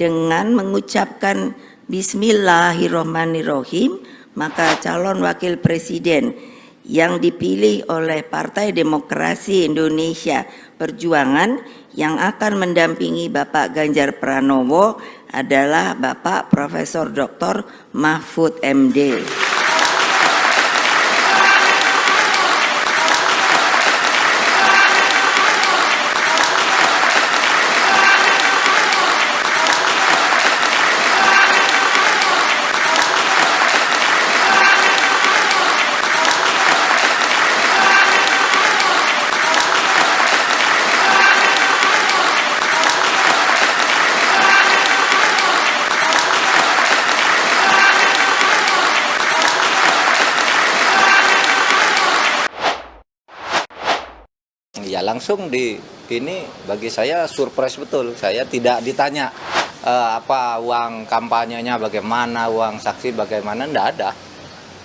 Dengan mengucapkan Bismillahirrahmanirrahim, maka calon wakil presiden yang dipilih oleh Partai Demokrasi Indonesia Perjuangan yang akan mendampingi Bapak Ganjar Pranowo adalah Bapak Profesor Dr. Mahfud MD. Ya langsung ini bagi saya surprise betul. Saya tidak ditanya apa uang kampanyenya bagaimana, uang saksi bagaimana, enggak ada.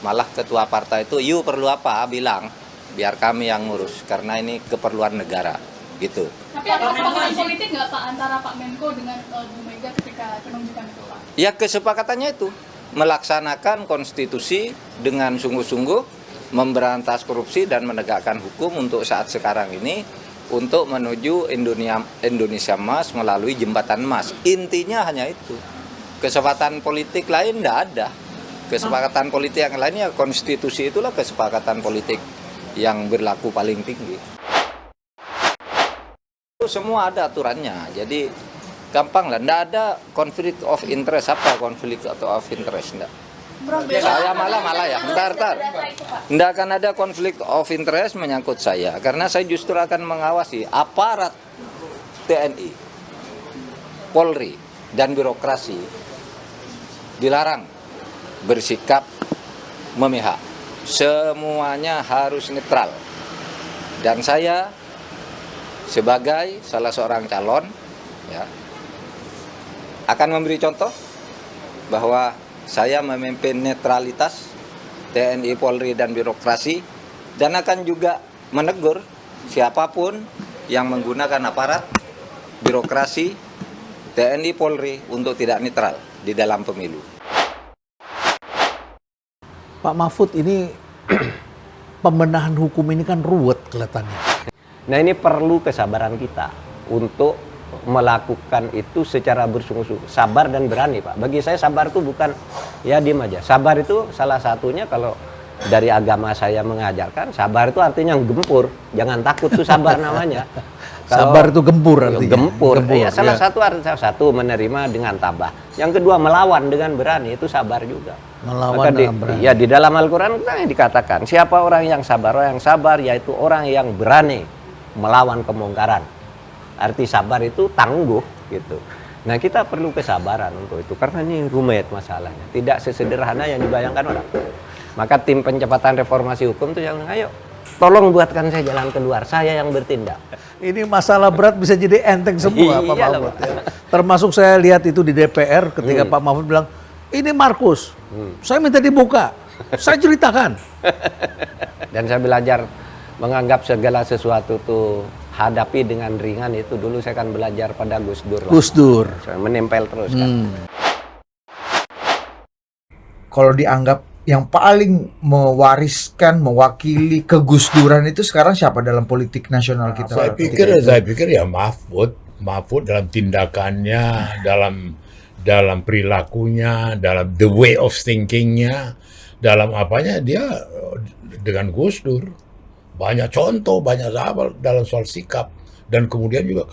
Malah ketua partai itu, "You perlu apa?" bilang, "Biar kami yang ngurus karena ini keperluan negara." Gitu. Tapi ada kesepakatan politik nggak Pak antara Pak Menko dengan Bu Mega ketika penunjukan itu Pak? Ya kesepakatannya itu melaksanakan konstitusi dengan sungguh-sungguh, memberantas korupsi dan menegakkan hukum untuk saat sekarang ini untuk menuju Indonesia Emas melalui jembatan emas. Intinya hanya itu. Kesepakatan politik lain tidak ada. Kesepakatan politik yang lainnya konstitusi itulah kesepakatan politik yang berlaku paling tinggi. Semua ada aturannya. Jadi gampang lah. Tidak ada konflik of interest. Apa konflik of interest? Tidak. Saya malah ya, bentar. Tidak akan ada konflik of interest menyangkut saya, karena saya justru akan mengawasi aparat TNI, Polri, dan birokrasi dilarang bersikap memihak. Semuanya harus netral. Dan saya sebagai salah seorang calon ya, akan memberi contoh bahwa saya memimpin netralitas TNI, Polri, dan birokrasi, dan akan juga menegur siapapun yang menggunakan aparat birokrasi TNI, Polri untuk tidak netral di dalam pemilu. Pak Mahfud, ini pembenahan hukum ini kan ruwet kelihatannya. Nah ini perlu kesabaran kita untuk melakukan itu secara bersungguh-sungguh, sabar dan berani Pak. Bagi saya sabar itu bukan ya diem aja. Sabar itu salah satunya kalau dari agama saya mengajarkan, sabar itu artinya gempur, jangan takut, itu sabar namanya. Sabar itu gempur artinya. Gempur. Ya, salah satu artinya satu menerima dengan tabah. Yang kedua melawan dengan berani, itu sabar juga. Melawan dengan berani. Ya di dalam Al-Quran dikatakan siapa orang yang sabar yaitu orang yang berani melawan kemungkaran. Arti sabar itu tangguh gitu. Nah kita perlu kesabaran untuk itu karena ini rumit masalahnya. Tidak sesederhana yang dibayangkan orang. Maka tim pencepatan reformasi hukum itu yang ayo tolong buatkan saya jalan keluar. Saya yang bertindak. Ini masalah berat bisa jadi enteng semua Pak Mahfud. Ya. Termasuk saya lihat itu di DPR ketika Pak Mahfud bilang, ini Markus, saya minta dibuka. Saya ceritakan. Dan saya belajar menganggap segala sesuatu itu hadapi dengan ringan. Itu dulu saya akan belajar pada Gus Dur. Gus Dur. Saya menempel terus kan. Kalau dianggap yang paling mewariskan, mewakili kegus-duran itu sekarang siapa dalam politik nasional kita? Saya pikir ya Mahfud dalam tindakannya, dalam perilakunya, dalam the way of thinkingnya, dalam apanya dia dengan Gus Dur. Banyak contoh, banyak sahabat dalam soal sikap dan kemudian juga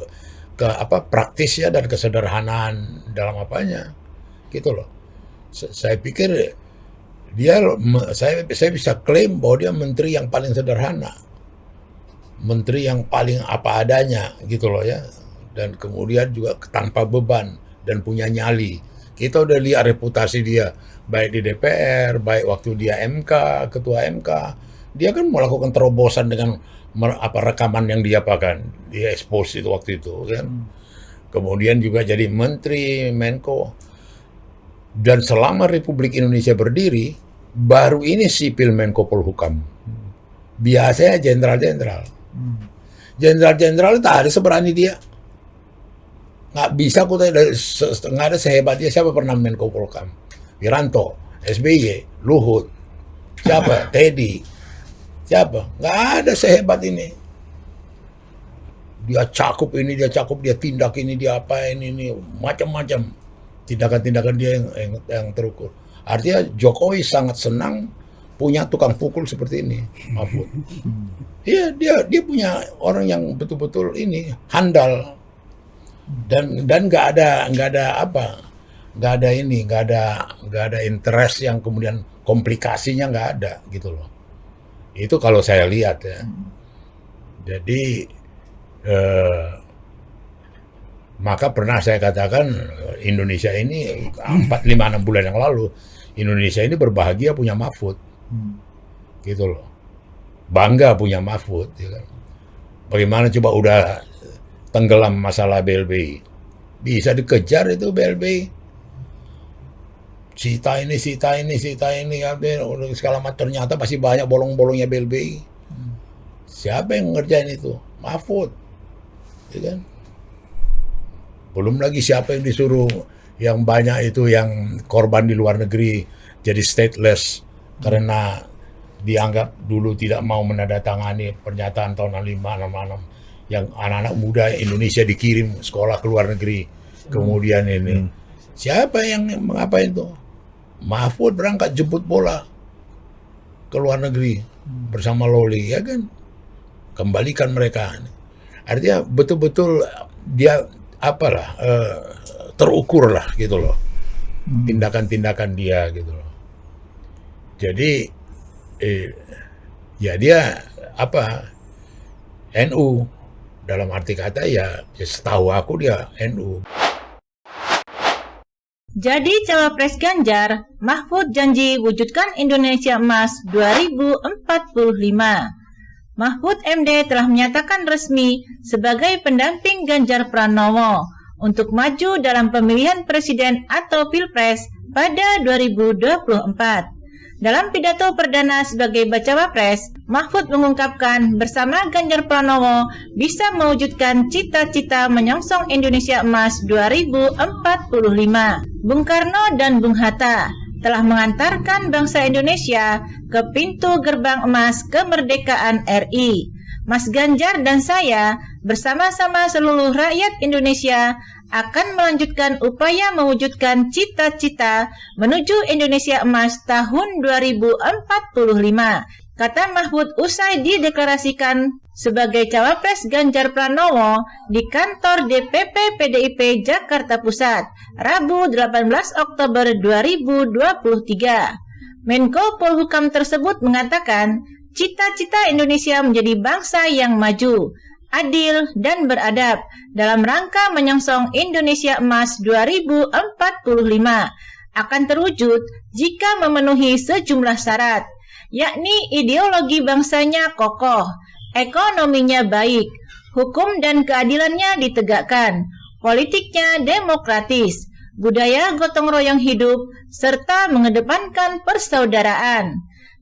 ke praktisnya dan kesederhanaan dalam apanya, gitu loh. Saya pikir saya bisa klaim bahwa dia menteri yang paling sederhana, menteri yang paling apa adanya, gitu loh ya. Dan kemudian juga tanpa beban dan punya nyali. Kita udah lihat reputasi dia baik di DPR, baik waktu dia MK, ketua MK. Dia kan melakukan terobosan dengan rekaman yang dia expose itu waktu itu kan. Kemudian juga jadi menteri, Menko. Dan selama Republik Indonesia berdiri, baru ini sipil Menko Polhukam. Biasanya jenderal-jenderal. Jenderal-jenderal tak ada seberani dia. Nggak bisa aku tanya, nggak ada sehebat dia. Siapa pernah Menko Polkam? Wiranto, SBY, Luhut, siapa? Teddy, siapa? Nggak ada sehebat ini. Dia cakup ini, dia cakup, dia tindak ini, dia apa ini macam-macam tindakan-tindakan dia yang terukur. Artinya Jokowi sangat senang punya tukang pukul seperti ini, Mahfud. Iya, dia punya orang yang betul-betul ini handal. Dan nggak ada interest yang kemudian komplikasinya nggak ada gitu loh. Itu kalau saya lihat ya. Jadi maka pernah saya katakan Indonesia ini 4-5-6 bulan yang lalu, Indonesia ini berbahagia punya Mahfud gitu loh, bangga punya Mahfud ya kan. Bagaimana coba udah tenggelam masalah BLBI, bisa dikejar itu BLBI, sita ini segala macam, ternyata masih banyak bolong-bolongnya BLBI. Siapa yang ngerjain itu? Mahfud, ya kan? Belum lagi siapa yang disuruh, yang banyak itu yang korban di luar negeri jadi stateless karena dianggap dulu tidak mau menandatangani pernyataan tahun 65 yang anak-anak muda Indonesia dikirim sekolah ke luar negeri. Kemudian ini siapa yang mengapain itu? Mahfud berangkat jemput bola ke luar negeri bersama Loli, ya kan? Kembalikan mereka. Artinya betul-betul dia terukur lah gitu loh, tindakan-tindakan dia gitu loh. Jadi ya dia NU dalam arti kata ya setahu aku dia NU. Jadi Cawapres Ganjar, Mahfud janji wujudkan Indonesia Emas 2045. Mahfud MD telah menyatakan resmi sebagai pendamping Ganjar Pranowo untuk maju dalam pemilihan presiden atau pilpres pada 2024. Dalam pidato perdana sebagai bacawa pres, Mahfud mengungkapkan bersama Ganjar Pranowo bisa mewujudkan cita-cita menyongsong Indonesia Emas 2045. Bung Karno dan Bung Hatta telah mengantarkan bangsa Indonesia ke pintu gerbang emas kemerdekaan RI. Mas Ganjar dan saya bersama-sama seluruh rakyat Indonesia akan melanjutkan upaya mewujudkan cita-cita menuju Indonesia Emas tahun 2045, kata Mahfud usai dideklarasikan sebagai Cawapres Ganjar Pranowo di kantor DPP PDIP Jakarta Pusat, Rabu 18 Oktober 2023. Menko Polhukam tersebut mengatakan, cita-cita Indonesia menjadi bangsa yang maju, adil, dan beradab dalam rangka menyongsong Indonesia Emas 2045 akan terwujud jika memenuhi sejumlah syarat, yakni ideologi bangsanya kokoh, ekonominya baik, hukum dan keadilannya ditegakkan, politiknya demokratis, budaya gotong royong hidup, serta mengedepankan persaudaraan.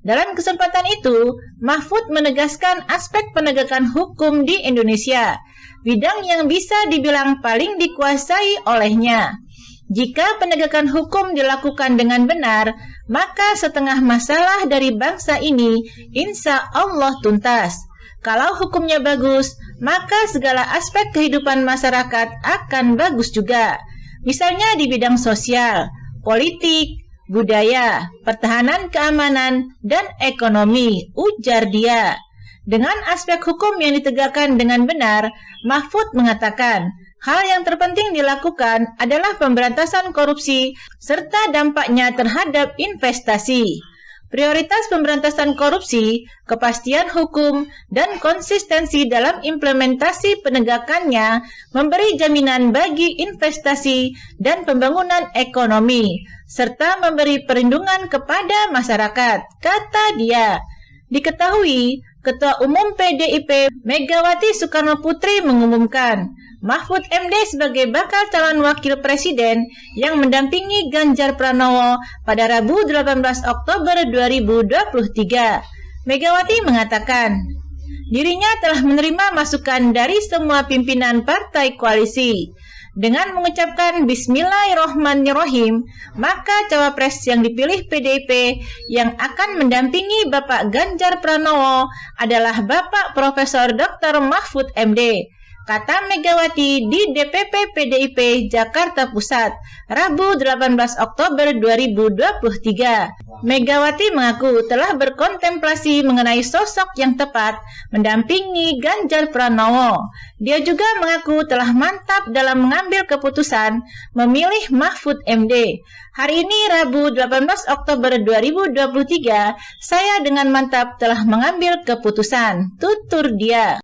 Dalam kesempatan itu, Mahfud menegaskan aspek penegakan hukum di Indonesia, bidang yang bisa dibilang paling dikuasai olehnya. Jika penegakan hukum dilakukan dengan benar, maka setengah masalah dari bangsa ini insya Allah tuntas. Kalau hukumnya bagus, maka segala aspek kehidupan masyarakat akan bagus juga. Misalnya di bidang sosial, politik, budaya, pertahanan keamanan, dan ekonomi, ujar dia. Dengan aspek hukum yang ditegakkan dengan benar, Mahfud mengatakan, hal yang terpenting dilakukan adalah pemberantasan korupsi serta dampaknya terhadap investasi. Prioritas pemberantasan korupsi, kepastian hukum, dan konsistensi dalam implementasi penegakannya memberi jaminan bagi investasi dan pembangunan ekonomi, serta memberi perlindungan kepada masyarakat, kata dia. Diketahui, Ketua Umum PDIP Megawati Soekarnoputri mengumumkan Mahfud MD sebagai bakal calon wakil presiden yang mendampingi Ganjar Pranowo pada Rabu 18 Oktober 2023. Megawati mengatakan, dirinya telah menerima masukan dari semua pimpinan partai koalisi. Dengan mengucapkan Bismillahirrohmanirrohim, maka cawapres yang dipilih PDIP yang akan mendampingi Bapak Ganjar Pranowo adalah Bapak Profesor Dr. Mahfud MD, kata Megawati di DPP PDIP Jakarta Pusat, Rabu 18 Oktober 2023. Megawati mengaku telah berkontemplasi mengenai sosok yang tepat mendampingi Ganjar Pranowo. Dia juga mengaku telah mantap dalam mengambil keputusan memilih Mahfud MD. Hari ini Rabu 18 Oktober 2023, saya dengan mantap telah mengambil keputusan, tutur dia.